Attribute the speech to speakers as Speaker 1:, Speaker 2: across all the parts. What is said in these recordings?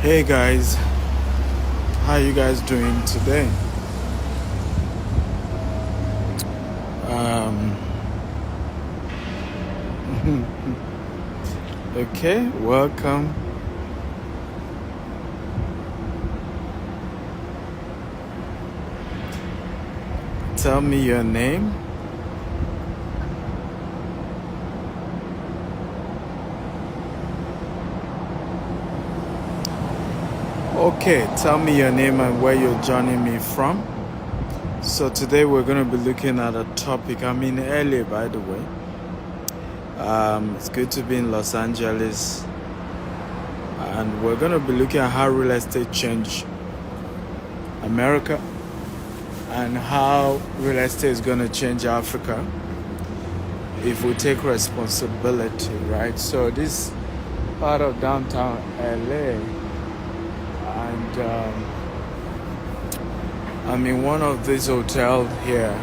Speaker 1: Hey guys, how you guys doing today? Um, okay, welcome. Tell me your name. Okay, tell me your name and where you're joining me from. So today we're going to be looking at a topic. I'm in LA, by the way. It's good to be in Los Angeles. And we're going to be looking at how real estate changed America and how real estate is going to change Africa if we take responsibility, right? So this part of downtown LA, and I'm in one of these hotels here.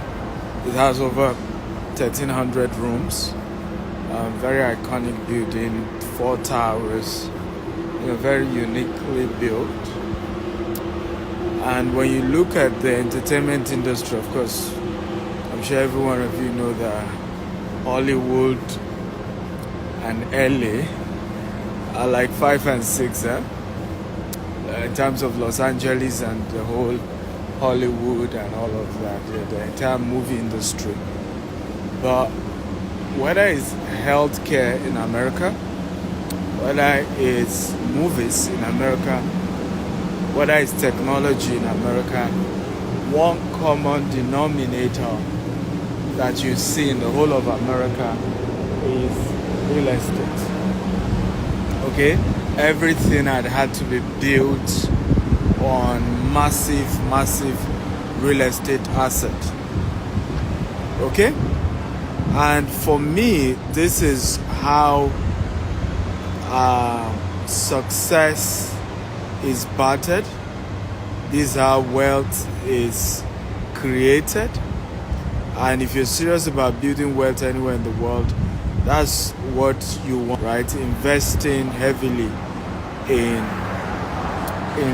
Speaker 1: It has over 1,300 rooms. Very iconic building, 4 towers, very uniquely built. And when you look at the entertainment industry, of course, I'm sure every one of you know that Hollywood and LA are like 5 and 6, in terms of Los Angeles and the whole Hollywood and all of that, the entire movie industry. But whether it's healthcare in America, whether it's movies in America, whether it's technology in America, one common denominator that you see in the whole of America is real estate. Okay? Everything had to be built on massive real estate asset. Okay? And for me, this is how success is bartered. This is how wealth is created. And if you're serious about building wealth anywhere in the world, that's what you want, right? Investing heavily in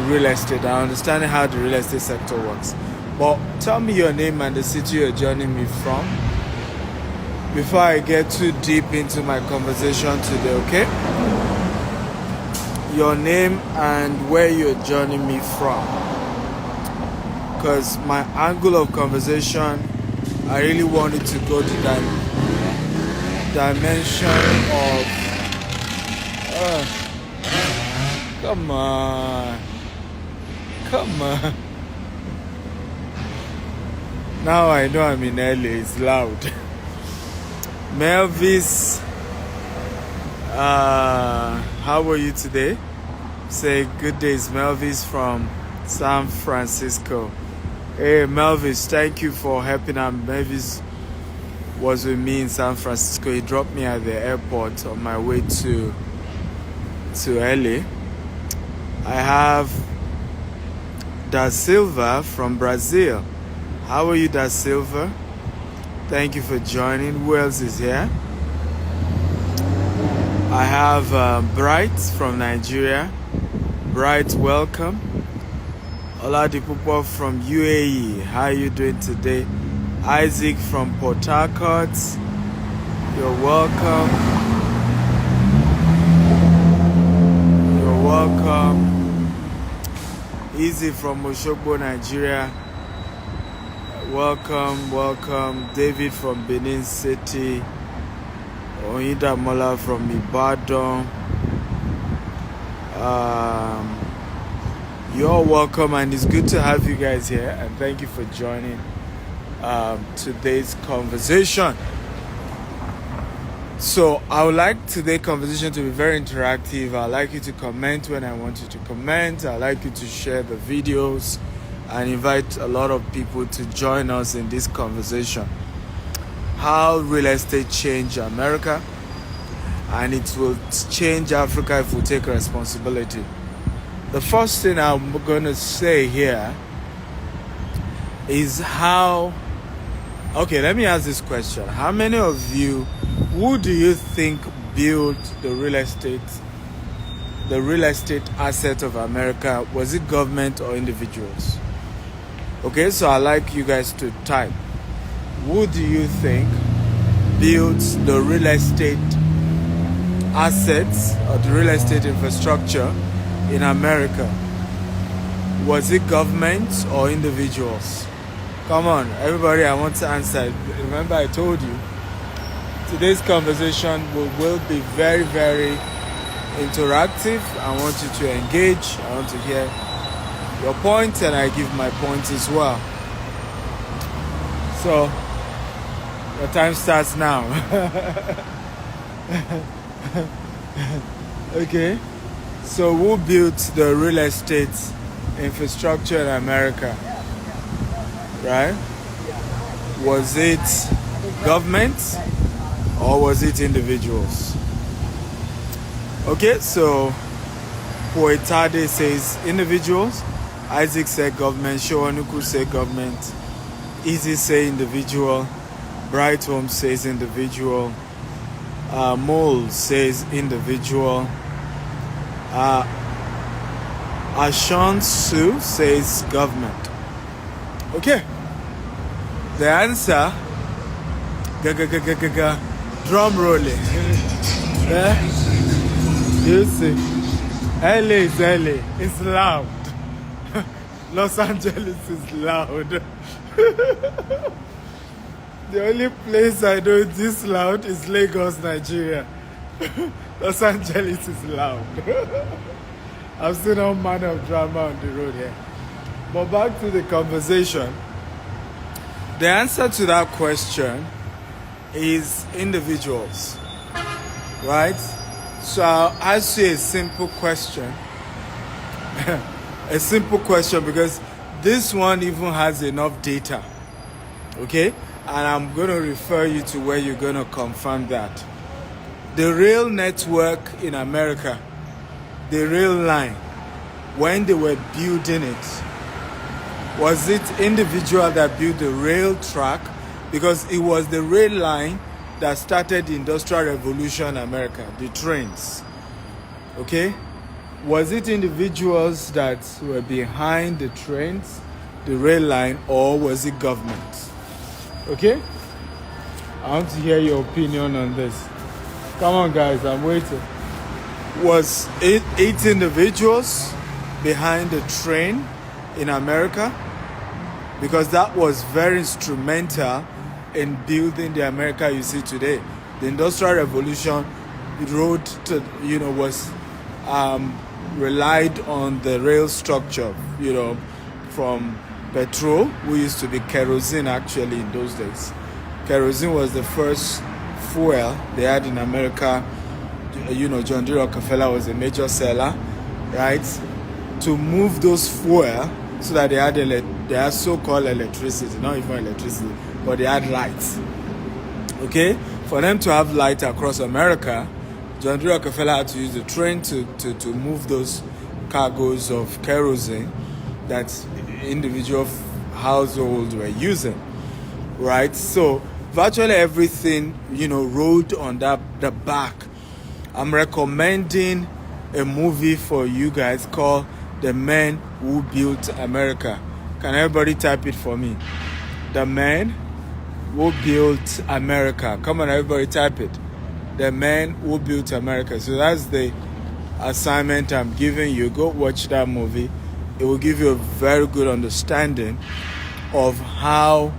Speaker 1: real estate and understanding how the real estate sector works. But tell me your name and the city you're joining me from before I get too deep into my conversation today, okay? Your name and where you're joining me from. Because my angle of conversation, I really wanted to go to that dimension of come on now I know I'm in LA. It's loud. Melvis, how are you today? Say good days. Melvis from San Francisco. Hey Melvis, thank you for helping out. Melvis was with me in San Francisco. He dropped me at the airport on my way to LA. I have Da Silva from Brazil. How are you, Da Silva? Thank you for joining. Who else is here? I have Bright from Nigeria. Bright, welcome. Oladipupo from UAE. How are you doing today? Isaac from Port Harcourt. You're welcome. You're welcome. Easy from Oshogbo, Nigeria. Welcome. David from Benin City. Oyinda Mola from Ibadan. You're welcome, and it's good to have you guys here, and thank you for joining today's conversation. So I would like today's conversation to be very interactive. I'd like you to comment when I want you to comment. I'd like you to share the videos and invite a lot of people to join us in this conversation. How real estate changed America, and it will change Africa if we take responsibility. The first thing I'm going to say here is how... Okay, let me ask this question. How many of you, who do you think built the real estate the real estate asset of America, was it government or individuals? Okay, so I'd like you guys to type. Who do you think builds the real estate assets or the real estate infrastructure in America? Was it government or individuals? Come on, everybody, I want to answer. Remember, I told you, today's conversation will be very, very interactive. I want you to engage. I want to hear your point, and I give my point as well. So, your time starts now. Okay. So, who built the real estate infrastructure in America? Right? Was it government or was it individuals? Okay, so Poetade says individuals, Isaac said government, Showanuku said government, Easy say individual, Bright Home says individual, Mole says individual, Ashan Su says government. Okay, the answer, drum rolling. You see, LA is LA, it's loud. Los Angeles is loud. The only place I know this loud is Lagos, Nigeria. Los Angeles is loud. I've seen all manner of drama on the road here. But back to the conversation. The answer to that question is individuals, right? So I'll ask you a simple question. A simple question, because this one even has enough data. Okay? And I'm going to refer you to where you're going to confirm that. The rail network in America, the rail line, when they were building it, was it individual that built the rail track? Because it was the rail line that started the Industrial Revolution in America, the trains. Okay? Was it individuals that were behind the trains, the rail line, or was it government? Okay? I want to hear your opinion on this. Come on, guys, I'm waiting. Was it 8 individuals behind the train in America? Because that was very instrumental in building the America you see today. The Industrial Revolution was relied on the rail structure, from petrol, who used to be kerosene actually in those days. Kerosene was the first fuel they had in America. John D. Rockefeller was a major seller, right? To move those fuel so that they had so-called electricity, not even electricity, but they had lights. Okay? For them to have light across America, John D. Rockefeller had to use the train to move those cargoes of kerosene that individual households were using, right? So virtually everything, rode on the back. I'm recommending a movie for you guys called The Men Who Built America. Can everybody type it for me? The Men Who Built America. Come on, everybody type it. The Men Who Built America. So that's the assignment I'm giving you. Go watch that movie. It will give you a very good understanding of how,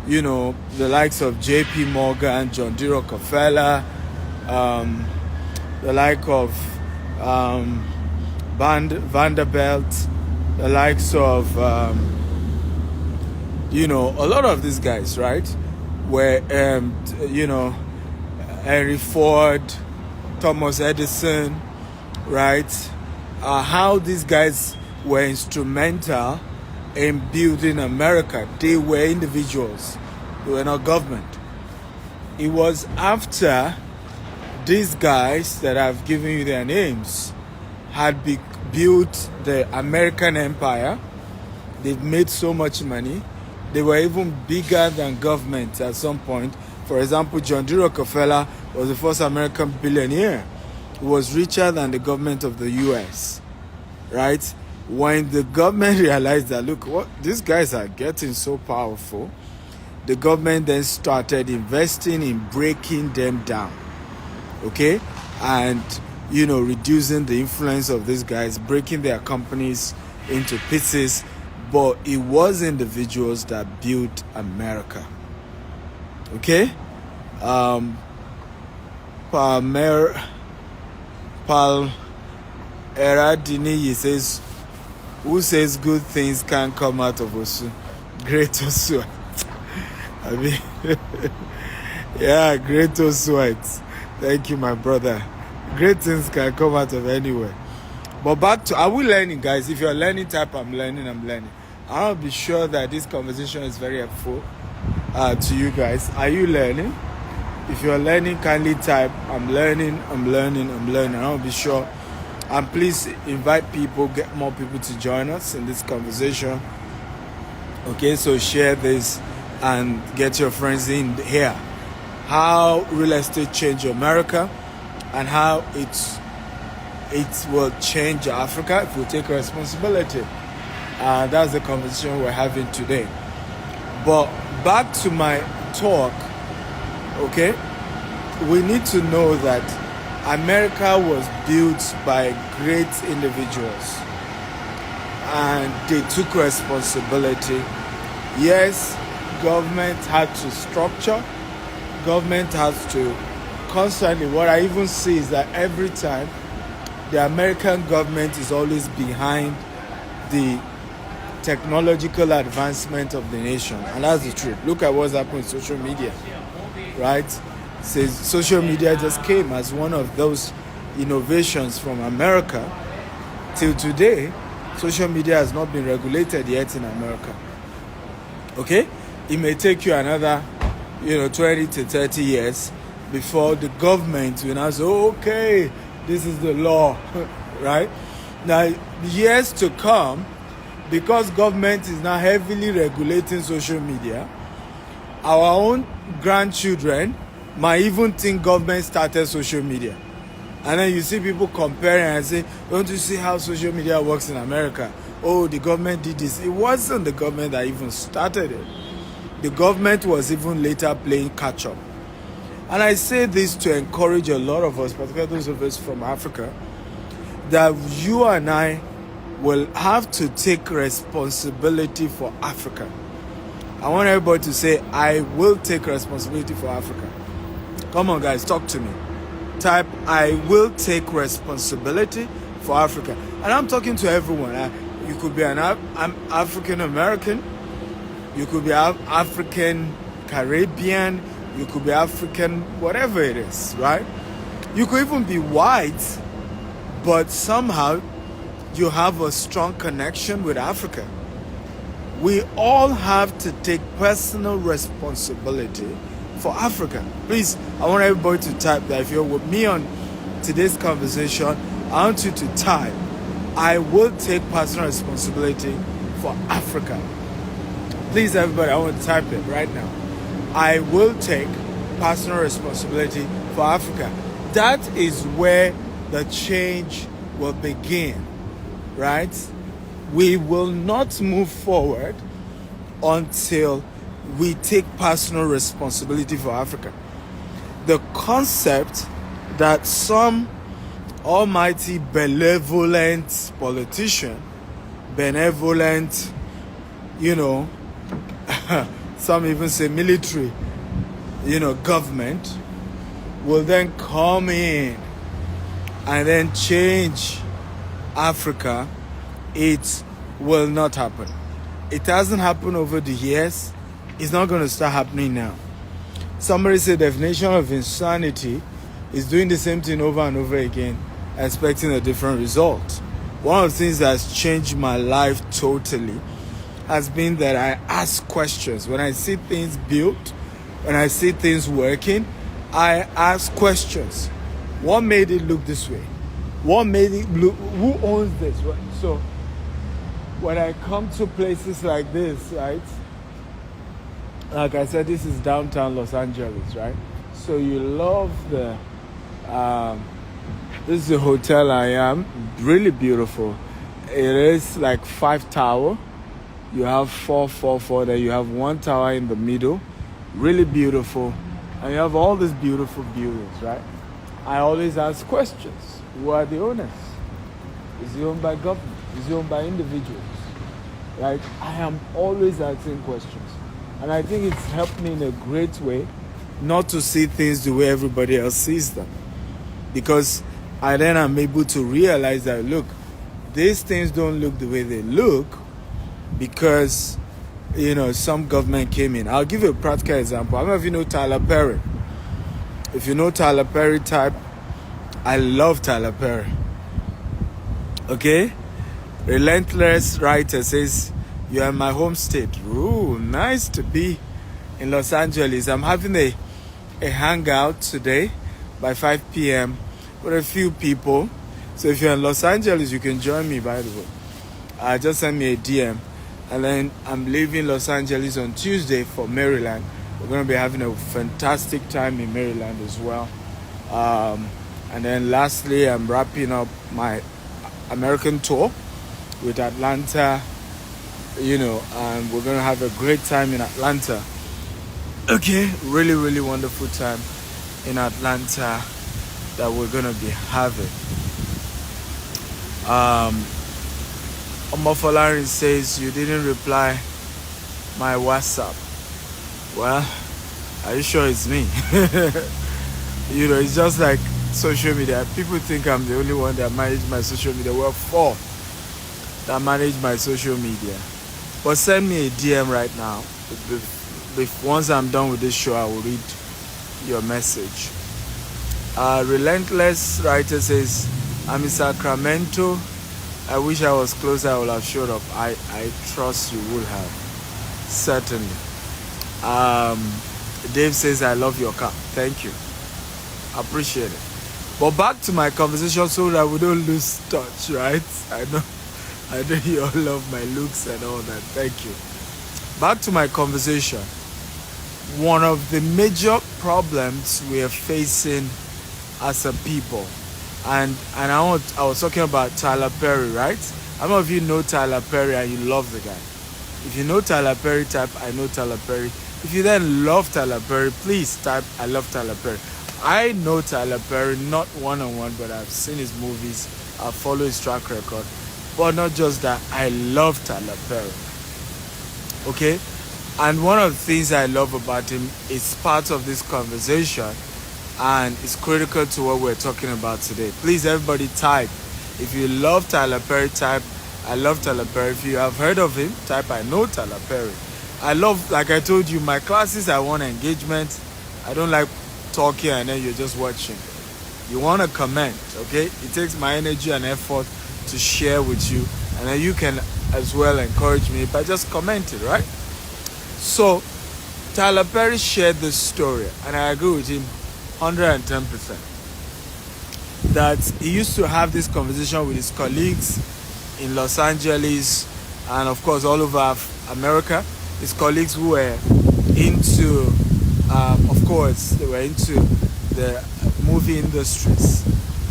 Speaker 1: the likes of J.P. Morgan, John D. Rockefeller, the like of Vanderbilt, the likes of, a lot of these guys, right? Where, Henry Ford, Thomas Edison, right? How these guys were instrumental in building America. They were individuals. They were not government. It was after these guys that I've given you their names had built the American empire. They've made so much money. They were even bigger than government at some point. For example, John D. Rockefeller was the first American billionaire. was richer than the government of the US, right? When the government realized that, look, what these guys are getting so powerful, the government then started investing in breaking them down, okay? And, reducing the influence of these guys, breaking their companies into pieces. But it was individuals that built America, okay? Paul Eradini says, who says good things can't come out of Osu? Great Osu. I mean, yeah, great Osu. Thank you, my brother. Great things can come out of anywhere. But back to, are we learning, guys? If you're learning type, I'm learning. I'll be sure that this conversation is very helpful to you guys. Are you learning? If you're learning, kindly type, I'm learning. I'll be sure. And please invite people, get more people to join us in this conversation. Okay, so share this and get your friends in here. How real estate changed America and how it will change Africa if we take responsibility. That's the conversation we're having today. But back to my talk, okay? We need to know that America was built by great individuals and they took responsibility. Yes, government had to structure, government has to constantly, what I even see is that every time the American government is always behind the technological advancement of the nation, and that's the truth. Look at what's happening with social media, right? Says social media just came as one of those innovations from America. Till today, social media has not been regulated yet in America. Okay, it may take you another 20 to 30 years before the government will now say, okay, this is the law, right? Now, years to come, because government is now heavily regulating social media, our own grandchildren might even think government started social media. And then you see people comparing and say, don't you see how social media works in America? Oh, the government did this. It wasn't the government that even started it. The government was even later playing catch up. And I say this to encourage a lot of us, particularly those of us from Africa, that you and I will have to take responsibility for Africa. I want everybody to say, I will take responsibility for Africa. Come on, guys, talk to me. Type, I will take responsibility for Africa. And I'm talking to everyone. You could be an African American. You could be African Caribbean. You could be African, whatever it is, right? You could even be white, but somehow you have a strong connection with Africa. We all have to take personal responsibility for Africa. Please, I want everybody to type that. If you're with me on today's conversation, I want you to type, I will take personal responsibility for Africa. Please, everybody, I want to type it right now. I will take personal responsibility for Africa. That is where the change will begin, right? We will not move forward until we take personal responsibility for Africa. The concept that some almighty benevolent politician, some even say military, government will then come in and then change Africa, it will not happen. It hasn't happened over the years. It's not going to start happening now. Somebody said the definition of insanity is doing the same thing over and over again, expecting a different result. One of the things that's changed my life totally has been that I ask questions. When I see things built, when I see things working, I ask questions. What made it look this way? What made it look? Who owns this? Right? So when I come to places like this, right? Like I said, this is downtown Los Angeles, right? So you love the This is the hotel I am. Really beautiful. It is like 5 tower. You have 444 there. You have 1 tower in the middle. Really beautiful. And you have all these beautiful buildings, right? I always ask questions. Who are the owners? Is it owned by government? Is it owned by individuals? Right? I am always asking questions. And I think it's helped me in a great way not to see things the way everybody else sees them. Because I then am able to realize that, look, these things don't look the way they look because, some government came in. I'll give you a practical example. I don't know if you know Tyler Perry. If you know Tyler Perry type, I love Tyler Perry. Okay? Relentless writer says, you are in my home state. Ooh, nice to be in Los Angeles. I'm having a hangout today by 5 p.m. with a few people. So if you're in Los Angeles, you can join me, by the way. Just send me a DM. And then I'm leaving Los Angeles on Tuesday for Maryland. We're going to be having a fantastic time in Maryland as well. And then lastly, I'm wrapping up my American tour with Atlanta, and we're going to have a great time in Atlanta. Okay, really, really wonderful time in Atlanta that we're going to be having. Omofolarin says, you didn't reply my WhatsApp. Well, are you sure it's me? It's just like social media. People think I'm the only one that manages my social media. We're 4 that manage my social media. But send me a DM right now. Once I'm done with this show, I will read your message. Relentless writer says, I'm in Sacramento. I wish I was closer. I would have showed up. I trust you would have. Certainly. Dave says, I love your car. Thank you. Appreciate it. But back to my conversation so that we don't lose touch, right? I know you all love my looks and all that. Thank you. Back to my conversation. One of the major problems we are facing as a people, and I was talking about Tyler Perry, right? How many of you know Tyler Perry and you love the guy? If you know Tyler Perry, type I know Tyler Perry. If you then love Tyler Perry, please type I love Tyler Perry. I know Tyler Perry, not one-on-one, but I've seen his movies, I follow his track record. But not just that, I love Tyler Perry. Okay? And one of the things I love about him is part of this conversation, and it's critical to what we're talking about today. Please, everybody type. If you love Tyler Perry, type I love Tyler Perry. If you have heard of him, type I know Tyler Perry. I love, like I told you, my classes, I want engagement. I don't like talking and then you're just watching. You want to comment, okay? It takes my energy and effort to share with you, and then you can as well encourage me by just commenting, right? So Tyler Perry shared this story, and I agree with him 110%, that he used to have this conversation with his colleagues in Los Angeles and of course all over America. His colleagues who were into they were into the movie industries,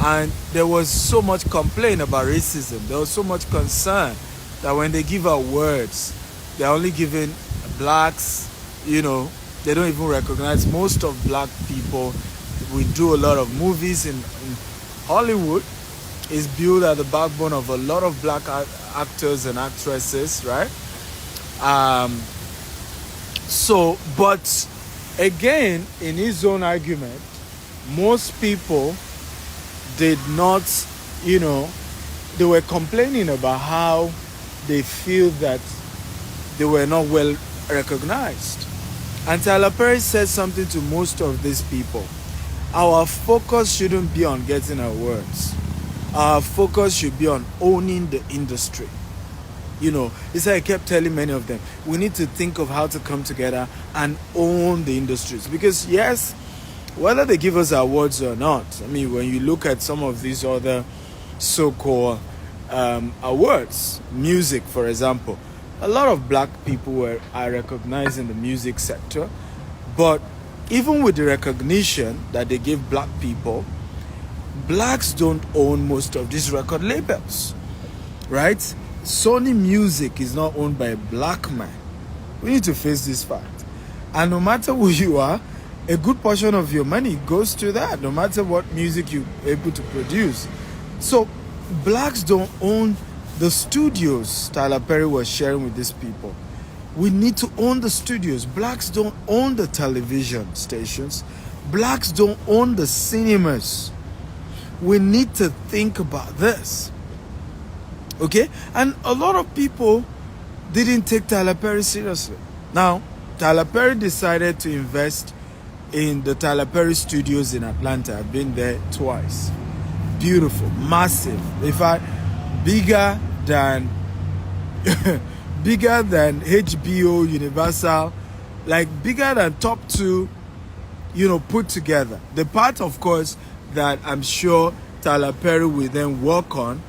Speaker 1: and there was so much complaint about racism. There was so much concern that when they give out words, they're only giving blacks, they don't even recognize most of black people. We do a lot of movies in Hollywood. Is built at the backbone of a lot of black actors and actresses, right? But again, in his own argument, most people did not, they were complaining about how they feel that they were not well recognized. And Tyler Perry said something to most of these people. Our focus shouldn't be on getting awards. Our focus should be on owning the industry. It's like I kept telling many of them, we need to think of how to come together and own the industries. Because yes, whether they give us awards or not, when you look at some of these other so-called awards, music, for example, a lot of black people are recognized in the music sector. But even with the recognition that they give black people, blacks don't own most of these record labels, right? Sony Music is not owned by a black man. We need to face this fact. And no matter who you are, a good portion of your money goes to that, no matter what music you're able to produce. So blacks don't own the studios Tyler Perry was sharing with these people. We need to own the studios. Blacks don't own the television stations. Blacks don't own the cinemas. We need to think about this. Okay? And a lot of people didn't take Tyler Perry seriously. Now, Tyler Perry decided to invest in the Tyler Perry Studios in Atlanta. I've been there twice. Beautiful, massive. In fact, bigger than HBO, Universal, like bigger than top two, put together. The part, of course, that I'm sure Tyler Perry will then work on,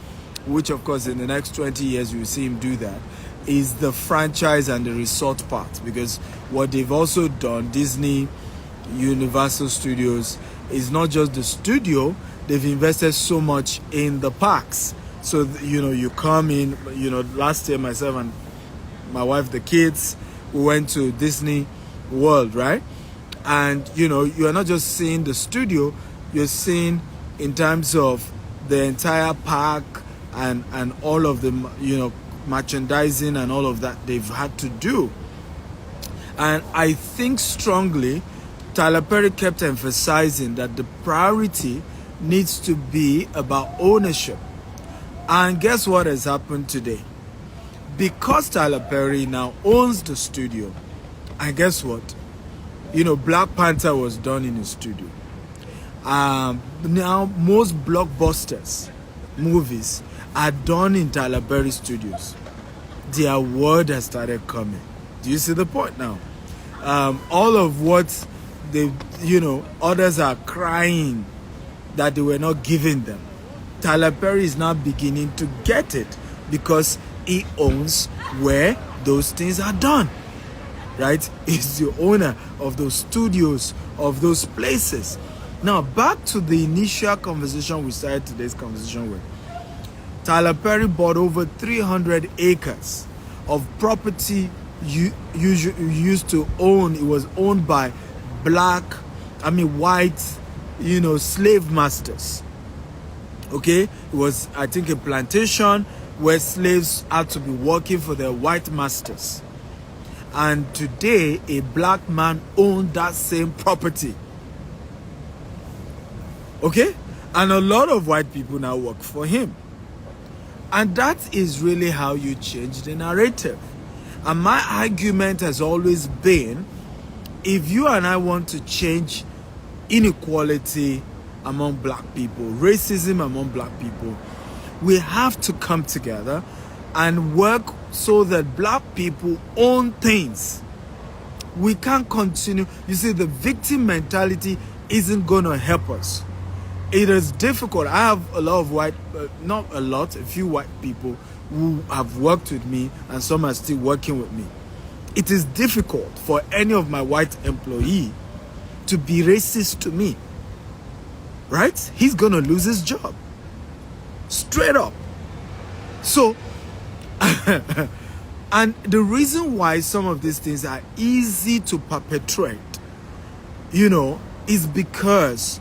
Speaker 1: which of course in the next 20 years you will see him do that, is the franchise and the resort part. Because what they've also done, Disney, Universal Studios, is not just the studio, they've invested so much in the parks. So, you come in, last year myself and my wife, the kids, we went to Disney World, right? And, you are not just seeing the studio, you're seeing in terms of the entire park and all of the, merchandising and all of that they've had to do. And I think strongly Tyler Perry kept emphasizing that the priority needs to be about ownership. And guess what has happened today? Because Tyler Perry now owns the studio, and guess what? Black Panther was done in his studio. Now most blockbusters movies are done in Tyler Perry Studios. The award has started coming. Do you see the point now? All of what they, others are crying that they were not giving them. Tyler Perry is now beginning to get it because he owns where those things are done, right? He's the owner of those studios, of those places. Now, back to the initial conversation we started today's conversation with. Tyler Perry bought over 300 acres of property used to own. It was owned by white, slave masters. Okay? It was, I think, a plantation where slaves had to be working for their white masters. And today, a black man owned that same property. Okay? And a lot of white people now work for him. And that is really how you change the narrative. And my argument has always been, if you and I want to change inequality among black people, racism among black people, we have to come together and work so that black people own things. We can't continue. You see, the victim mentality isn't going to help us. It is difficult. I have a lot of a few white people who have worked with me, and some are still working with me. It is difficult for any of my white employee to be racist to me, right? He's going to lose his job. Straight up. So, and the reason why some of these things are easy to perpetrate, is because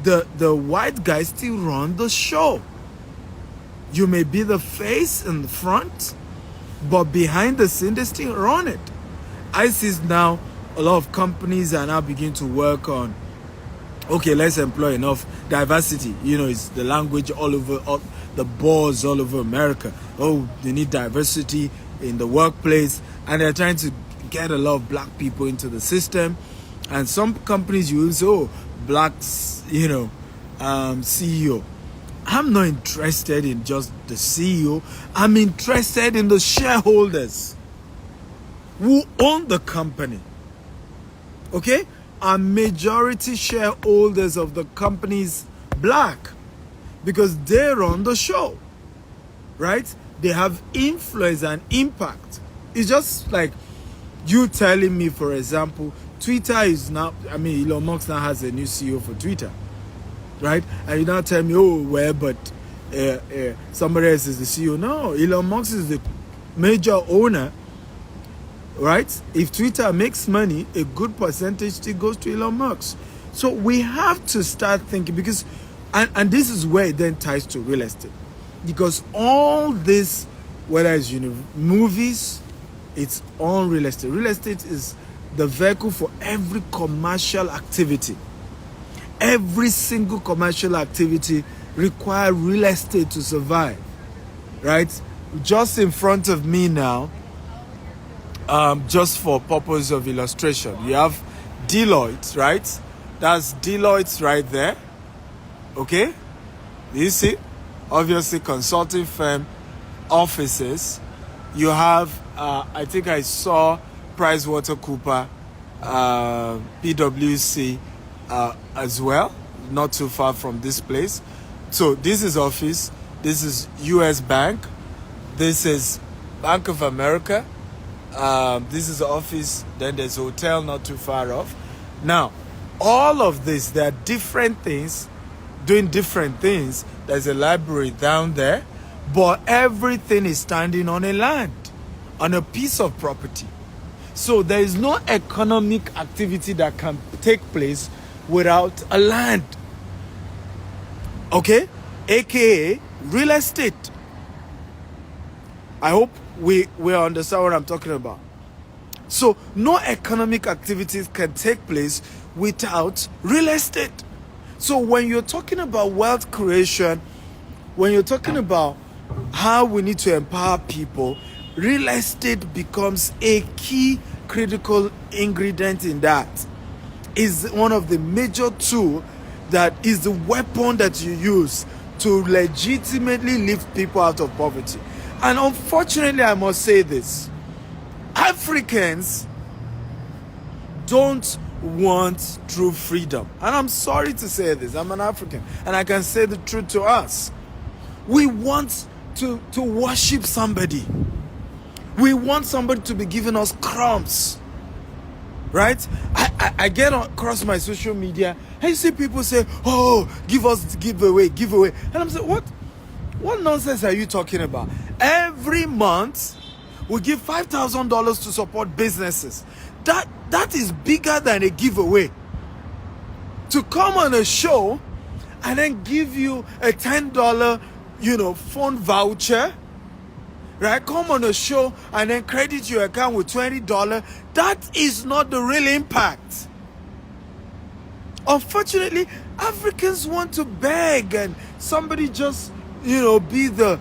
Speaker 1: the white guys still run the show. You may be the face in the front, but behind the scene, they still run it. I see now a lot of companies are now beginning to work on, okay, let's employ enough diversity. It's the language all over, the boards all over America. Oh, they need diversity in the workplace. And they're trying to get a lot of black people into the system. And some companies use, blacks, CEO. I'm not interested in just the CEO. I'm interested in the shareholders who own the company. Okay? Are majority shareholders of the companies black? Because they run the show. Right? They have influence and impact. It's just like you telling me, for example, Twitter is now, Elon Musk now has a new CEO for Twitter. right? And you now tell me, oh, well, but somebody else is the CEO. No, Elon Musk is the major owner, right? If Twitter makes money, a good percentage still goes to Elon Musk. So we have to start thinking, because, and this is where it then ties to real estate, because all this, whether it's movies, it's all real estate. Real estate is the vehicle for every commercial activity. Every single commercial activity requires real estate to survive, right? Just in front of me now, just for purpose of illustration, you have Deloitte, right? That's Deloitte right there. Okay? You see? Obviously, consulting firm offices. You have, I think I saw PricewaterhouseCoopers, PwC as well, not too far from this place. So this is office. This is U.S. Bank. This is Bank of America. This is the office. Then there's a hotel not too far off. Now, all of this, there are different things doing different things. There's a library down there, but everything is standing on a land, on a piece of property. So there is no economic activity that can take place without a land. Okay? AKA real estate. I hope we understand what I'm talking about. So no economic activities can take place without real estate. So when you're talking about wealth creation, when you're talking about how we need to empower people, real estate becomes a key critical ingredient in that. Is one of the major tools that is the weapon that you use to legitimately lift people out of poverty. And unfortunately, I must say this, Africans don't want true freedom. And I'm sorry to say this, I'm an African, and I can say the truth to us. We want to worship somebody. We want somebody to be giving us crumbs. Right? I get across my social media and you see people say, oh, give us giveaway. And I'm saying, what nonsense are you talking about? Every month we give $5,000 to support businesses. That is bigger than a giveaway. To come on a show and then give you a $10 phone voucher, right? Come on a show and then credit your account with $20. That is not the real impact. Unfortunately, Africans want to beg and somebody just, be the,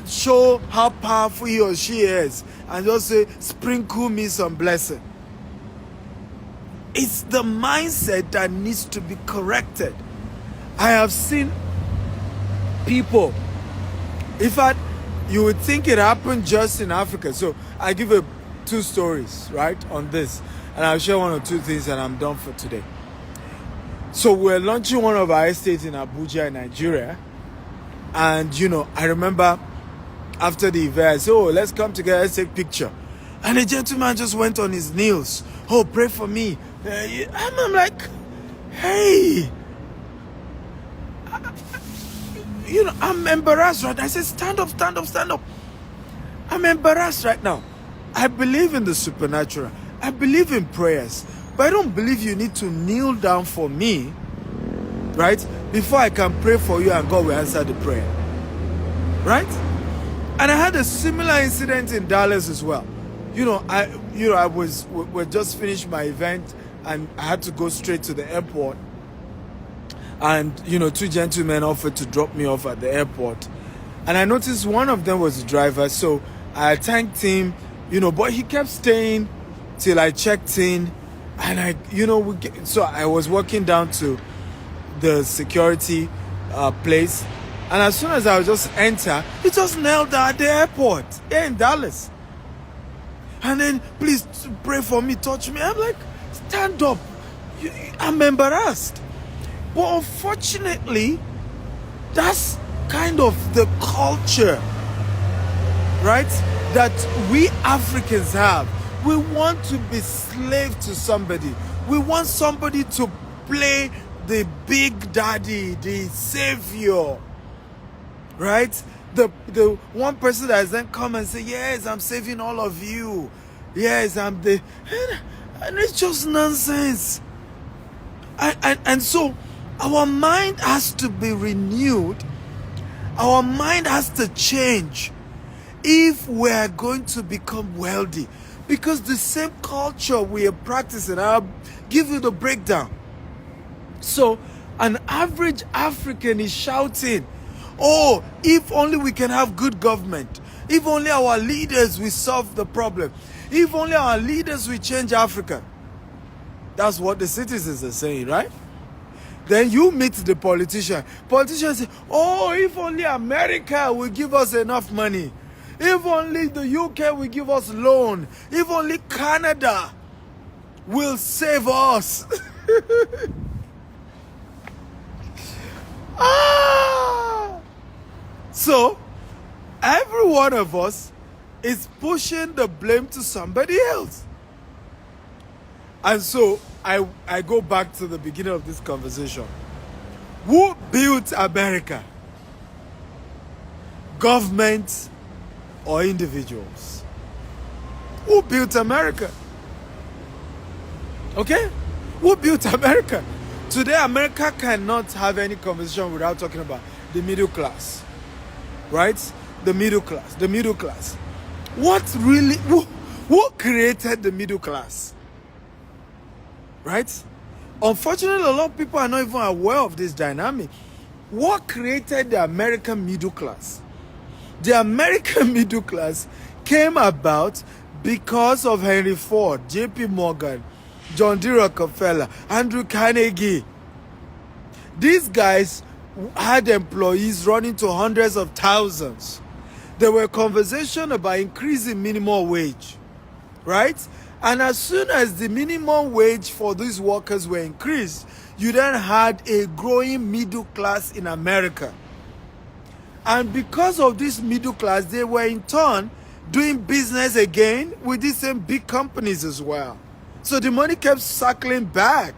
Speaker 1: show how powerful he or she is and just say, sprinkle me some blessing. It's the mindset that needs to be corrected. I have seen people, in fact, you would think it happened just in Africa. So I give you 2 stories, right, on this. And I'll share 1 or 2 things and I'm done for today. So we're launching one of our estates in Abuja, in Nigeria. And, I remember after the event, I said, oh, let's come together, let's take a picture. And the gentleman just went on his knees. Oh, pray for me. I'm like, hey. I'm embarrassed right now. I said, stand up. I'm embarrassed right now. I believe in the supernatural. I believe in prayers. But I don't believe you need to kneel down for me, right? Before I can pray for you and God will answer the prayer. Right? And I had a similar incident in Dallas as well. We just finished my event and I had to go straight to the airport. And, 2 gentlemen offered to drop me off at the airport. And I noticed one of them was the driver. So I thanked him, but he kept staying till I checked in. And so I was walking down to the security place. And as soon as I would just enter, he just knelt down at the airport here in Dallas. And then, please pray for me, touch me. I'm like, stand up. I'm embarrassed. But unfortunately, that's kind of the culture, right, that we Africans have. We want to be slave to somebody. We want somebody to play the big daddy, the savior, right? The one person that has then come and say, yes, I'm saving all of you. Yes, I'm the... And it's just nonsense. And so our mind has to be renewed. Our mind has to change if we're going to become wealthy. Because the same culture we are practicing, I'll give you the breakdown. So an average African is shouting, oh, if only we can have good government. If only our leaders will solve the problem. If only our leaders will change Africa. That's what the citizens are saying, right? Then you meet the politician. Politicians say, oh, if only America will give us enough money. If only the UK will give us loan. If only Canada will save us. So, every one of us is pushing the blame to somebody else. And so, I go back to the beginning of this conversation. Who built America? Government or individuals? Who built America? Okay? Who built America? Today, America cannot have any conversation without talking about the middle class. Right? The middle class. The middle class. What really... Who created the middle class? Right? Unfortunately, a lot of people are not even aware of this dynamic. What created the American middle class? The American middle class came about because of Henry Ford, J.P. Morgan, John D. Rockefeller, Andrew Carnegie. These guys had employees running to hundreds of thousands. There were conversations about increasing minimum wage, right? And as soon as the minimum wage for these workers were increased, you then had a growing middle class in America. And because of this middle class, they were in turn doing business again with these same big companies as well. So the money kept circling back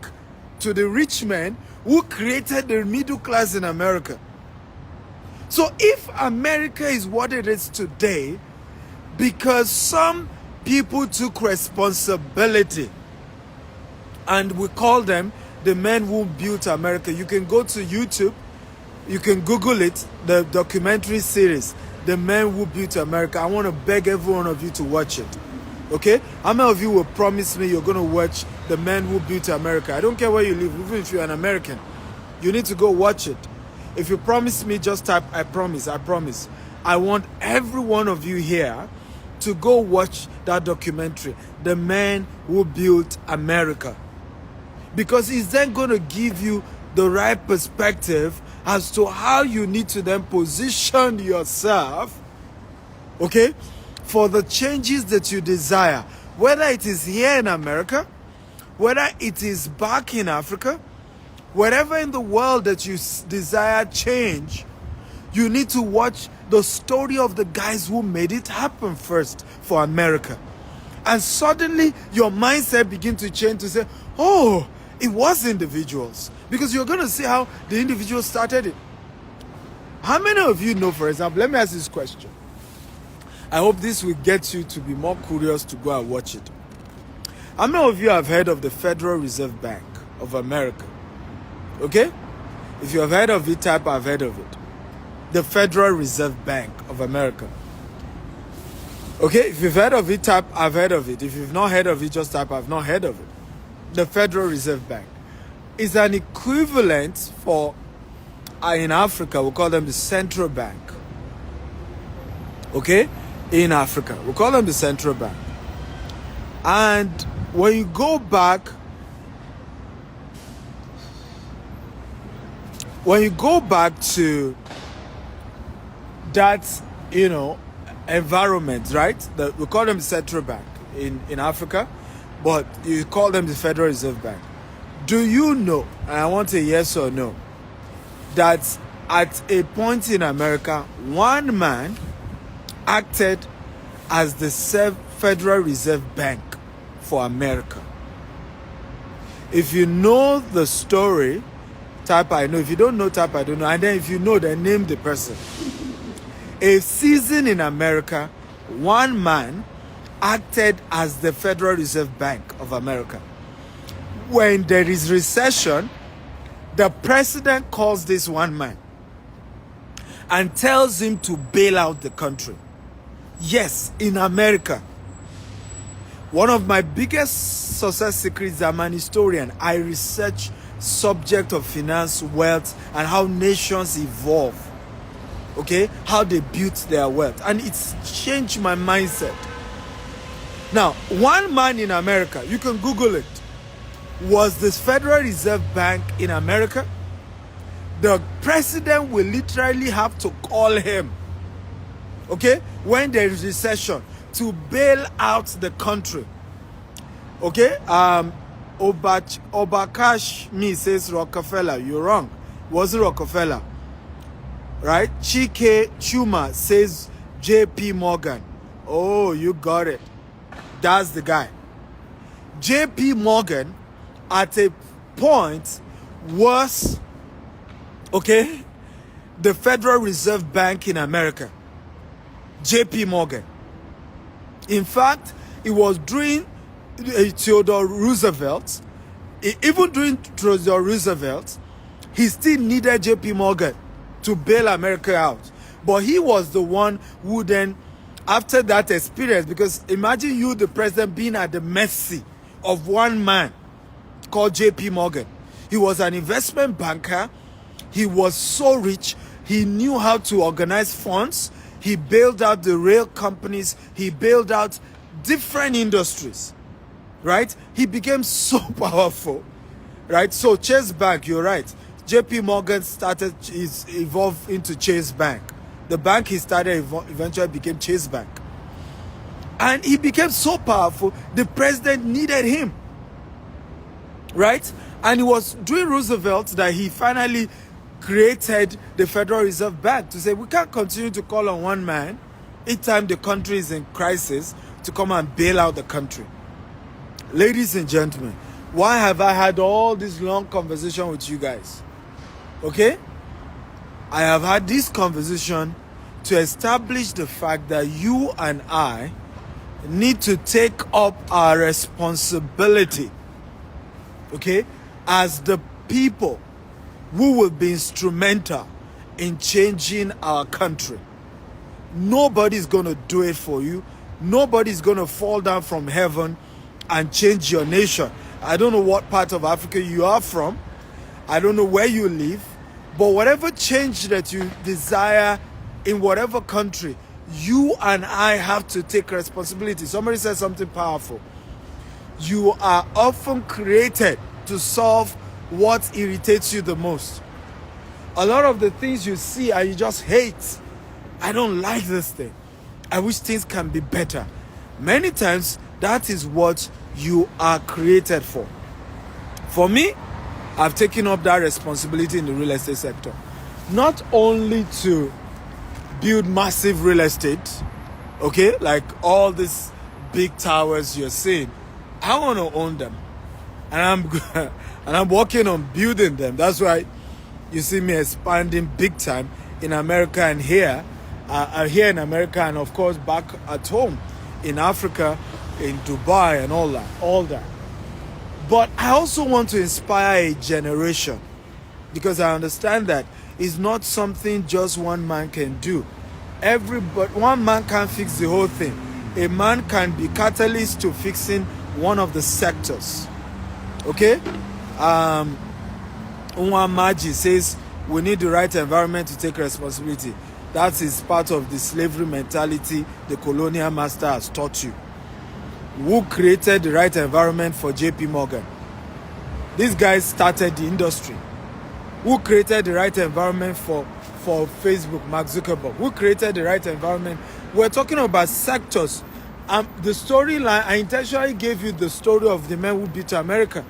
Speaker 1: to the rich men who created the middle class in America. So if America is what it is today, because some people took responsibility, and we call them the men who built America. You can go to YouTube, you can Google it, the documentary series, The Men Who Built America. I want to beg every one of you to watch it. Okay? How many of you will promise me you're going to watch The Men Who Built America? I don't care where you live, even if you're an American. You need to go watch it. If you promise me, just type, I promise, I promise. I want every one of you here to go watch that documentary, The Men Who Built America. Because it's then going to give you the right perspective as to how you need to then position yourself, okay, for the changes that you desire. Whether it is here in America, whether it is back in Africa, wherever in the world that you desire change, you need to watch the story of the guys who made it happen first for America. And suddenly your mindset begins to change to say, oh, it was individuals. Because you're going to see how the individuals started it. How many of you know, for example, let me ask this question. I hope this will get you to be more curious to go and watch it. How many of you have heard of the Federal Reserve Bank of America? Okay? If you have heard of it, type I've heard of it. The Federal Reserve Bank of America. Okay? If you've heard of it, type I've heard of it. If you've not heard of it, just type I've not heard of it. The Federal Reserve Bank is an equivalent for, in Africa, we call them the central bank. Okay? In Africa, we call them the central bank. And when you go back, to that, environment, right? We call them the central bank in Africa, but you call them the Federal Reserve Bank. Do you know, and I want a yes or no, that at a point in America, one man acted as the Federal Reserve Bank for America? If you know the story, Type I know. If you don't know, type I don't know. And then if you know, then name the person. A season in America, one man acted as the Federal Reserve Bank of America. When there is recession, the president calls this one man and tells him to bail out the country. Yes, in America. One of my biggest success secrets, I'm an historian. I research subject of finance, wealth, and how nations evolve. Okay? How they built their wealth. And it's changed my mindset. Now, one man in America, you can Google it, was this Federal Reserve Bank in America. The president will literally have to call him, okay, when there is recession, to bail out the country. Okay? Obakash me says Rockefeller. You're wrong. It wasn't Rockefeller. Right? Chike Chuma says JP Morgan. Oh, you got it. That's the guy. JP Morgan at a point was, okay, the Federal Reserve Bank in America. JP Morgan. In fact, it was during Theodore Roosevelt. Even during Theodore Roosevelt, he still needed JP Morgan to bail America out. But he was the one who then, after that experience, because imagine you, the president, being at the mercy of one man called JP Morgan. He was an investment banker. He was so rich. He knew how to organize funds. He bailed out the rail companies. He bailed out different industries, right? He became so powerful, right? So Chase Bank, you're right. JP Morgan evolved into Chase Bank. The bank he started eventually became Chase Bank. And he became so powerful, the president needed him, right? And it was during Roosevelt that he finally created the Federal Reserve Bank to say, we can't continue to call on one man each time the country is in crisis to come and bail out the country. Ladies and gentlemen, why have I had all this long conversation with you guys? Okay? I have had this conversation to establish the fact that you and I need to take up our responsibility, okay, as the people who will be instrumental in changing our country. Nobody's going to do it for you. Nobody's going to fall down from heaven and change your nation. I don't know what part of Africa you are from. I don't know where you live. But whatever change that you desire in whatever country, you and I have to take responsibility. Somebody said something powerful. You are often created to solve what irritates you the most. A lot of the things you see and you just hate. I don't like this thing. I wish things can be better. Many times, that is what you are created for. For me, I've taken up that responsibility in the real estate sector. Not only to build massive real estate, okay, like all these big towers you're seeing. I want to own them. And I'm working on building them. That's why you see me expanding big time in America and here in America, and of course back at home in Africa, in Dubai and all that. But I also want to inspire a generation, because I understand that it's not something just one man can do. One man can't fix the whole thing. A man can be catalyst to fixing one of the sectors. Okay? Maji says we need the right environment to take responsibility. That is part of the slavery mentality the colonial master has taught you. Who created the right environment for JP Morgan? These guys started the industry. Who created the right environment for Facebook, Mark Zuckerberg? Who created the right environment? We're talking about sectors. The storyline, I intentionally gave you the story of the men who beat America.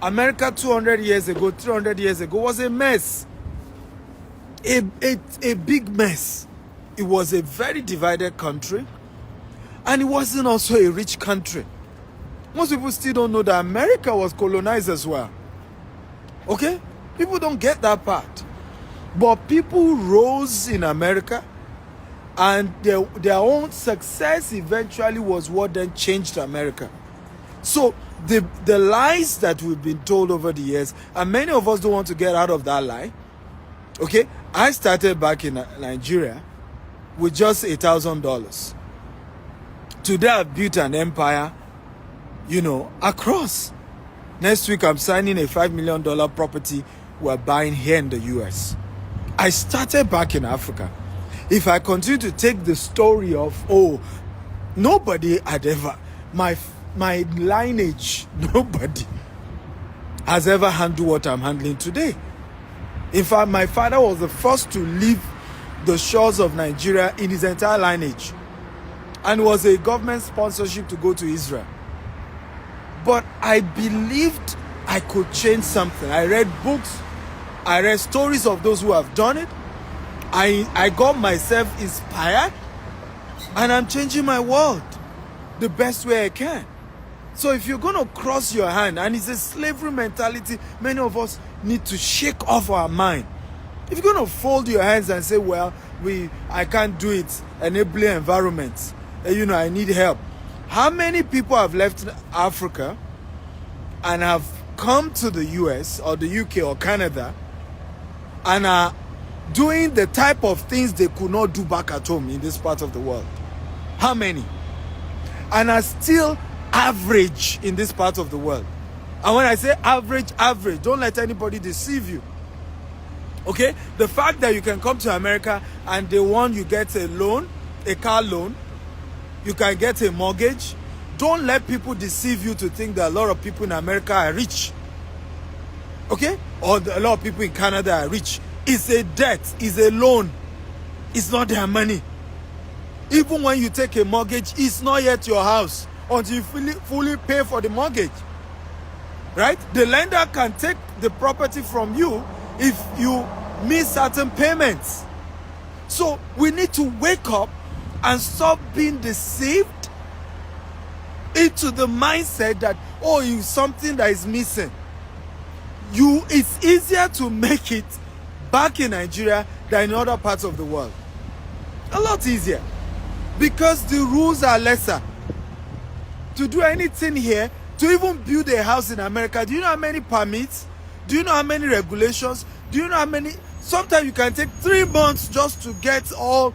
Speaker 1: America 200 years ago, 300 years ago was a mess. A big mess. It was a very divided country. And it wasn't also a rich country. Most people still don't know that America was colonized as well. Okay? People don't get that part. But people rose in America, and their own success eventually was what then changed America. So the lies that we've been told over the years, and many of us don't want to get out of that lie. Okay, I started back in Nigeria with just $1,000. Today I've built an empire, across. Next week I'm signing a $5 million property we're buying here in the US. I started back in Africa. If I continue to take the story of, nobody had ever, my lineage, nobody has ever handled what I'm handling today. In fact, my father was the first to leave the shores of Nigeria in his entire lineage, and was a government sponsorship to go to Israel. But I believed I could change something. I read books, I read stories of those who have done it. I got myself inspired, and I'm changing my world the best way I can. So if you're going to cross your hand, and it's a slavery mentality many of us need to shake off our mind. If you're going to fold your hands and say, well, I can't do it, enabling environments, I need help. How many people have left Africa and have come to the US or the UK or Canada and are doing the type of things they could not do back at home in this part of the world? How many? And are still average in this part of the world. And when I say average, don't let anybody deceive you. Okay? The fact that you can come to America and they want you get a loan, a car loan, you can get a mortgage. Don't let people deceive you to think that a lot of people in America are rich. Okay? Or a lot of people in Canada are rich. It's a debt, it's a loan. It's not their money. Even when you take a mortgage, it's not yet your house until you fully pay for the mortgage. Right? The lender can take the property from you if you miss certain payments. So we need to wake up and stop being deceived into the mindset that, it's something that is missing. It's easier to make it back in Nigeria than in other parts of the world. A lot easier. Because the rules are lesser. To do anything here, to even build a house in America, do you know how many permits? Do you know how many regulations? Do you know how many? Sometimes you can take 3 months just to get all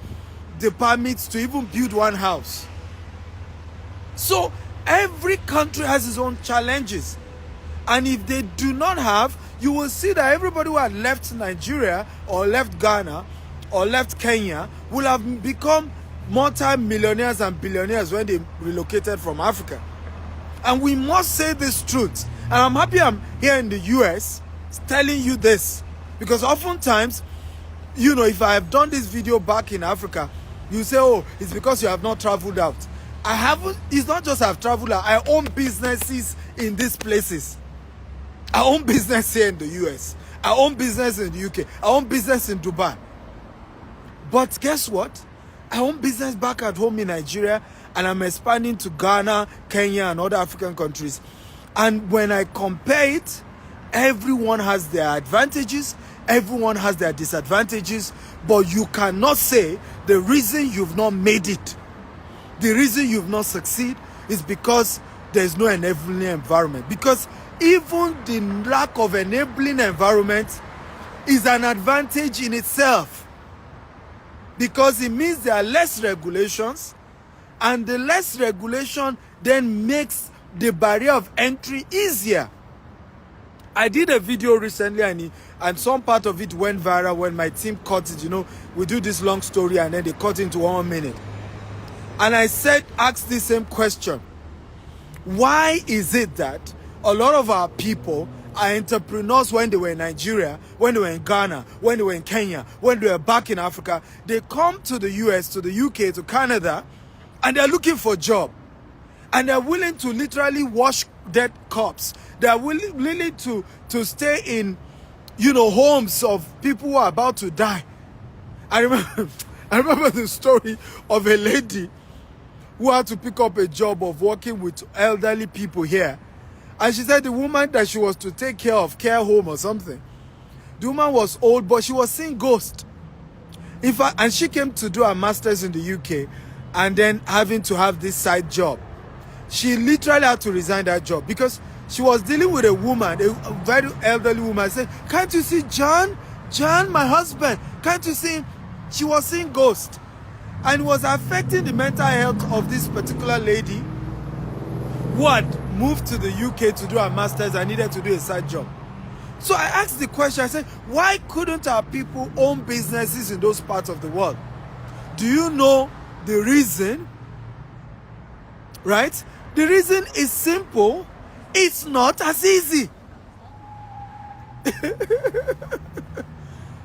Speaker 1: the permits to even build one house. So every country has its own challenges. And if they do not have, you will see that everybody who had left Nigeria or left Ghana or left Kenya will have become multi-millionaires and billionaires when they relocated from Africa. And we must say this truth. And I'm happy I'm here in the US telling you this. Because oftentimes, if I have done this video back in Africa, you say, it's because you have not traveled out. I haven't. It's not just I've traveled out. I own businesses in these places. I own business here in the US. I own business in the UK. I own business in Dubai. But guess what? I own business back at home in Nigeria, and I'm expanding to Ghana, Kenya, and other African countries. And when I compare it, everyone has their advantages, everyone has their disadvantages, but you cannot say the reason you've not made it, the reason you've not succeeded is because there's no enabling environment. Because even the lack of enabling environment is an advantage in itself. Because it means there are less regulations, and the less regulation then makes the barrier of entry easier. I did a video recently, and some part of it went viral when my team cut it. We do this long story and then they cut into 1 minute. And I asked the same question. Why is it that a lot of our people are entrepreneurs when they were in Nigeria, when they were in Ghana, when they were in Kenya, when they were back in Africa? They come to the US, to the UK, to Canada, and they're looking for a job. And they're willing to literally wash dead corpses. They're willing to stay in, homes of people who are about to die. I remember the story of a lady who had to pick up a job of working with elderly people here. And she said the woman that she was to take care of, care home or something, The woman was old, but she was seeing ghosts. In fact, and she came to do her master's in the UK and then having to have this side job. She literally had to resign that job because she was dealing with a woman, a very elderly woman. Said, "Can't you see John? John, my husband, can't you see him?" She was seeing ghosts. And it was affecting the mental health of this particular lady who had moved to the UK to do her master's and needed to do a side job. So I asked the question, I said, why couldn't our people own businesses in those parts of the world? Do you know the reason? Right? The reason is simple. It's not as easy.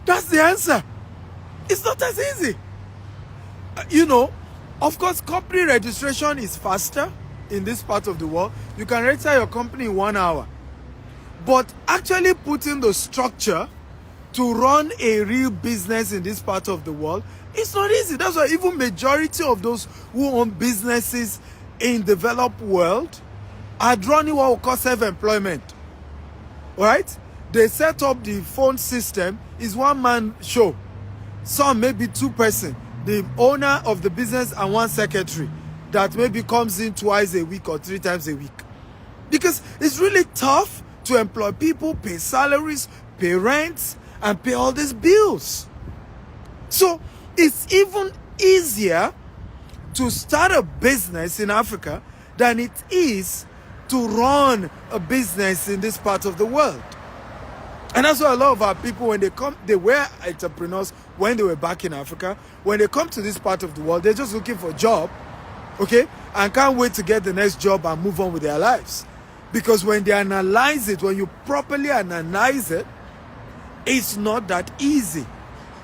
Speaker 1: That's the answer. It's not as easy. You know, of course, company registration is faster in this part of the world. You can register your company in 1 hour. But actually putting the structure to run a real business in this part of the world, it's not easy. That's why even majority of those who own businesses in developed world are running what we call self-employment. Right? They set up the phone system, is one-man show. Some maybe 2 person, the owner of the business and 1 secretary that maybe comes in twice a week or 3 times a week. Because it's really tough to employ people, pay salaries, pay rents, and pay all these bills. So it's even easier to start a business in Africa than it is to run a business in this part of the world. And that's why a lot of our people, when they come, they were entrepreneurs when they were back in Africa. When they come to this part of the world, they're just looking for a job, okay? And can't wait to get the next job and move on with their lives. Because when they analyze it, when you properly analyze it, it's not that easy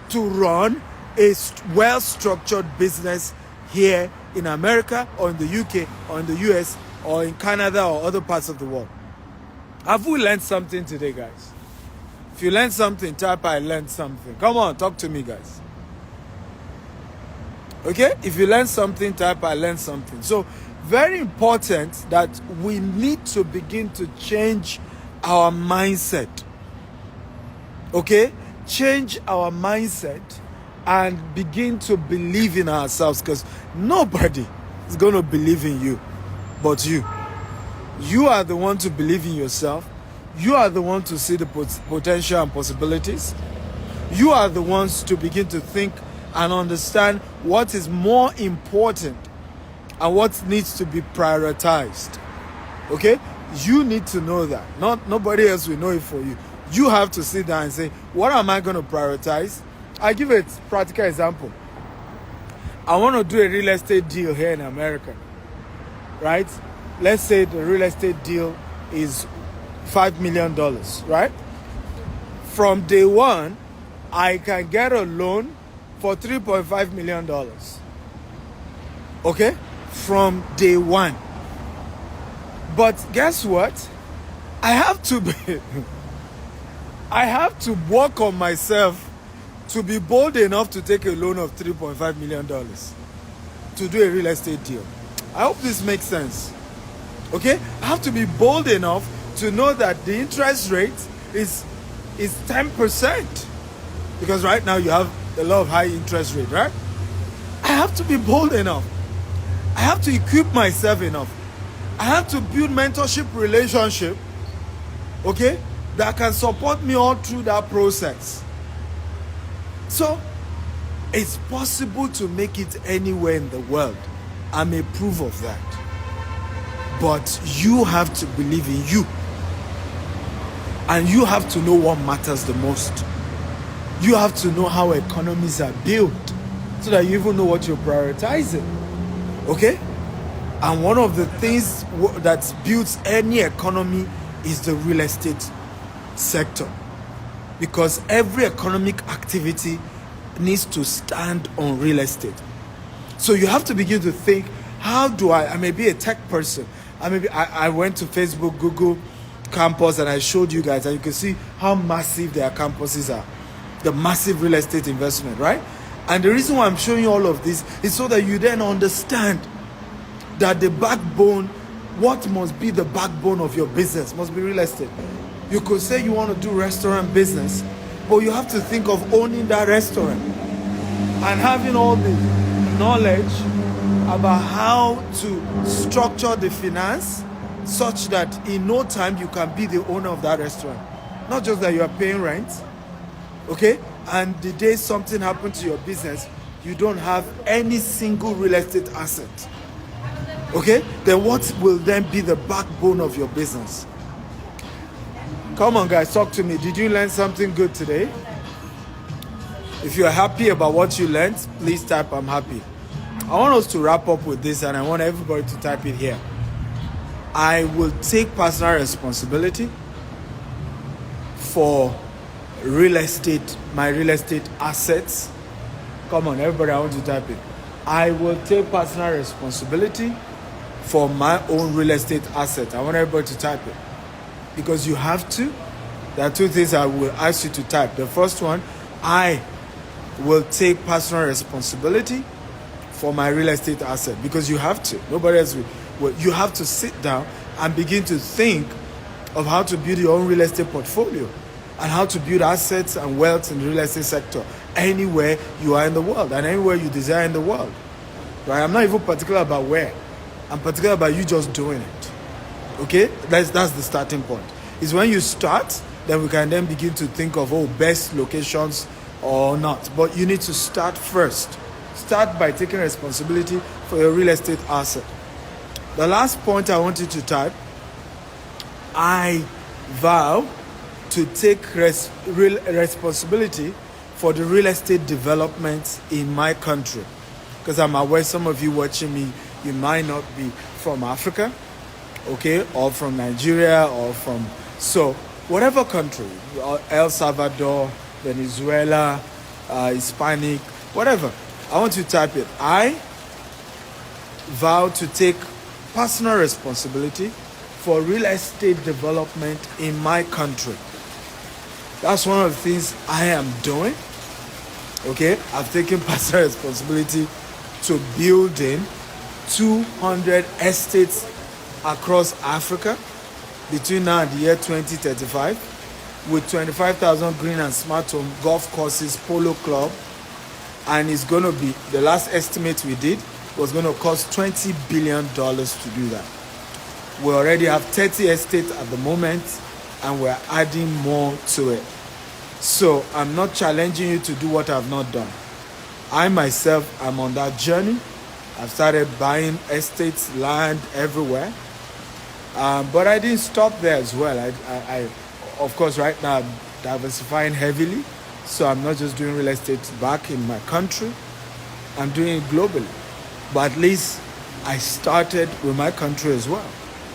Speaker 1: to run a well-structured business here in America or in the UK or in the US or in Canada or other parts of the world. Have we learned something today, guys? If you learned something, type I learned something. Come on, talk to me, guys. Okay? If you learned something, type I learned something. So, very important that we need to begin to change our mindset. Okay? Change our mindset and begin to believe in ourselves, because nobody is going to believe in you but you. You are the one to believe in yourself. You are the one to see the potential and possibilities. You are the ones to begin to think and understand what is more important and what needs to be prioritized. Okay? You need to know that. Nobody else will know it for you. You have to sit down and say, what am I going to prioritize? I give a practical example. I want to do a real estate deal here in America. Right? Let's say the real estate deal is $5 million, right? From day one, I can get a loan for $3.5 million. Okay? From day one. But guess what? I have to work on myself to be bold enough to take a loan of $3.5 million to do a real estate deal. I hope this makes sense. Okay? I have to be bold enough to know that the interest rate is 10%. Because right now you have a lot of high interest rate, right? I have to be bold enough. I have to equip myself enough. I have to build mentorship relationship, okay, that can support me all through that process. So, it's possible to make it anywhere in the world. I'm a proof of that. But you have to believe in you. And you have to know what matters the most. You have to know how economies are built so that you even know what you're prioritizing. Okay? And one of the things that builds any economy is the real estate sector. Because every economic activity needs to stand on real estate. So you have to begin to think, how do I may be a tech person. I went to Facebook, Google campus, and I showed you guys, and you can see how massive their campuses are. The massive real estate investment, right? And the reason why I'm showing you all of this is so that you then understand that the backbone, what must be the backbone of your business must be real estate. You could say you want to do restaurant business, but you have to think of owning that restaurant and having all the knowledge about how to structure the finance such that in no time you can be the owner of that restaurant. Not just that you are paying rent, okay? And the day something happened to your business, you don't have any single real estate asset, okay? Then what will then be the backbone of your business? Come on, guys, talk to me. Did you learn something good today? If you're happy about what you learned, please type "I'm happy." I want us to wrap up with this, and I want everybody to type it here. I will take personal responsibility for real estate, my real estate assets. Come on, everybody, I want to type it. I will take personal responsibility for my own real estate assets. I want everybody to type it. Because you have to. There are two things I will ask you to type. The first one, I will take personal responsibility for my real estate asset, because you have to. Nobody else will. Well, you have to sit down and begin to think of how to build your own real estate portfolio and how to build assets and wealth in the real estate sector anywhere you are in the world and anywhere you desire in the world. Right? I'm not even particular about where. I'm particular about you just doing it. Okay? That's the starting point. It's when you start, then we can then begin to think of, best locations or not. But you need to start first. Start by taking responsibility for your real estate asset. The last point I want you to type, I vow to take responsibility for the real estate development in my country. Because I'm aware some of you watching me, you might not be from Africa, okay, or from Nigeria, or from, so whatever country, El Salvador, Venezuela, Hispanic, whatever, I want you to type it. I vow to take personal responsibility for real estate development in my country. That's one of the things I am doing. Okay, I've taken personal responsibility to building 200 estates across Africa between now and the year 2035, with 25,000 green and smart home, golf courses, polo club, and it's going to be, the last estimate we did was going to cost $20 billion to do that. We already have 30 estates at the moment, and we're adding more to it. So I'm not challenging you to do what I've not done. I myself am on that journey. I've started buying estates, land everywhere. But I didn't stop there as well. I of course, right now I'm diversifying heavily. So I'm not just doing real estate back in my country. I'm doing it globally. But at least I started with my country as well.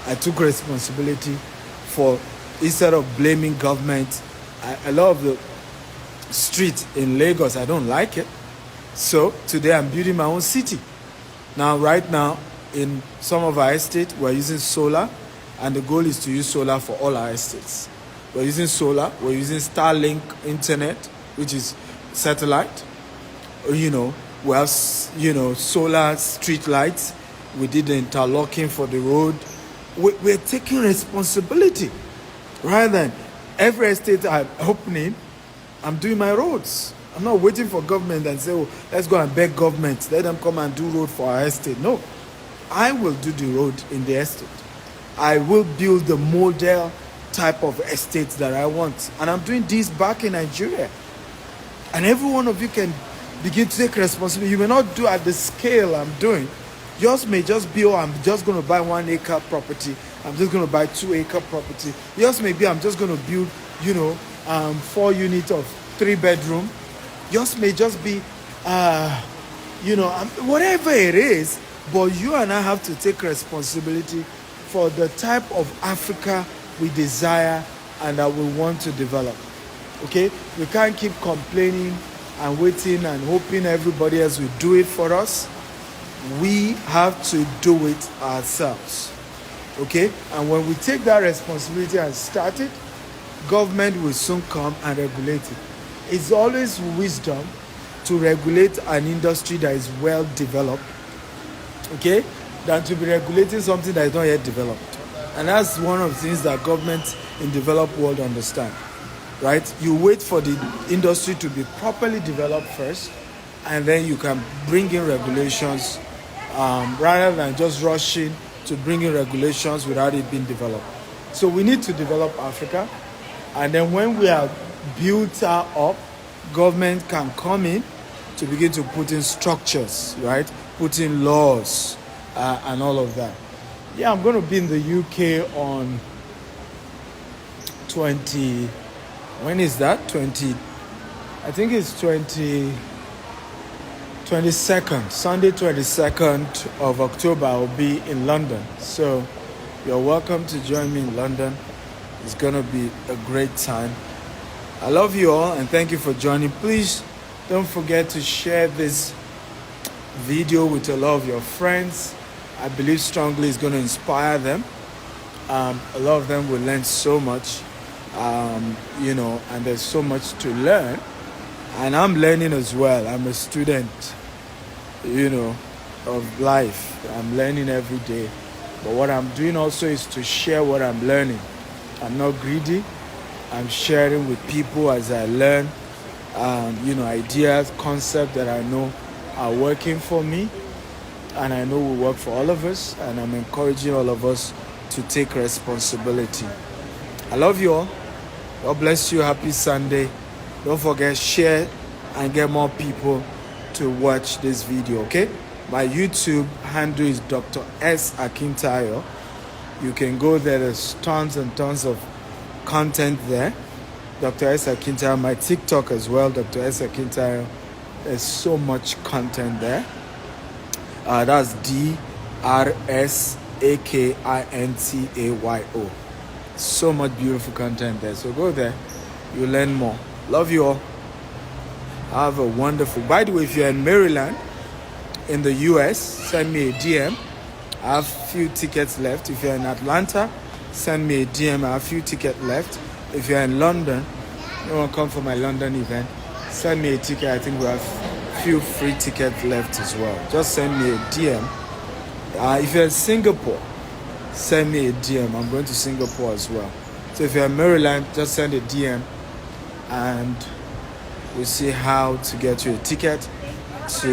Speaker 1: I took responsibility for, instead of blaming government, I love the street in Lagos. I don't like it. So today I'm building my own city. Now, right now, in some of our estates, we're using solar, and the goal is to use solar for all our estates. We're using solar, we're using Starlink internet, which is satellite. We have, solar street lights. We did the interlocking for the road. We're taking responsibility. Rather than every estate I'm opening, I'm doing my roads. I'm not waiting for government and say, let's go and beg government. Let them come and do road for our estate. No. I will do the road in the estate. I will build the model type of estates that I want. And I'm doing this back in Nigeria. And every one of you can begin to take responsibility. You may not do at the scale I'm doing. Yours may just be, I'm just going to buy 1 acre property. I'm just going to buy 2 acre property. Yours may be, I'm just going to build, 4 units of 3 bedroom. Yours may just be, whatever it is, but you and I have to take responsibility for the type of Africa we desire and that we want to develop. Okay? We can't keep complaining and waiting and hoping everybody else will do it for us. We have to do it ourselves. Okay? And when we take that responsibility and start it, government will soon come and regulate it. It's always wisdom to regulate an industry that is well developed, okay, than to be regulating something that is not yet developed. And that's one of the things that governments in developed world understand. right? You wait for the industry to be properly developed first, and then you can bring in regulations rather than just rushing to bring in regulations without it being developed. So we need to develop Africa, and then when we have built her up, government can come in to begin to put in structures, right? Put in laws and all of that. Yeah, I'm going to be in the UK on 20. When is that? 20. I think it's 22nd. Sunday 22nd of October, I'll be in London. So you're welcome to join me in London. It's going to be a great time. I love you all and thank you for joining. Please don't forget to share this video with a lot of your friends. I believe strongly it's going to inspire them. A lot of them will learn so much, and there's so much to learn. And I'm learning as well. I'm a student, of life. I'm learning every day. But what I'm doing also is to share what I'm learning. I'm not greedy. I'm sharing with people as I learn, ideas, concepts that I know are working for me and I know will work for all of us, and I'm encouraging all of us to take responsibility. I love you all. God bless you. Happy Sunday. Don't forget, share and get more people to watch this video, okay? My YouTube handle is Dr. S. Akintayo. You can go there. There's tons and tons of content there. Dr. S. Akintayo. My TikTok as well, Dr. S. Akintayo. There's so much content there. That's DRSAKINTAYO. So much beautiful content there. So go there. You'll learn more. Love you all. Have a wonderful. By the way, if you're in Maryland, in the US, send me a DM. I have a few tickets left. If you're in Atlanta, send me a DM. I have a few tickets left. If you're in London, you want to come for my London event, send me a ticket. I think we have a few free tickets left as well. Just send me a DM. If you're in Singapore, send me a DM. I'm going to Singapore as well. So if you're in Maryland, just send a DM and we'll see how to get you a ticket to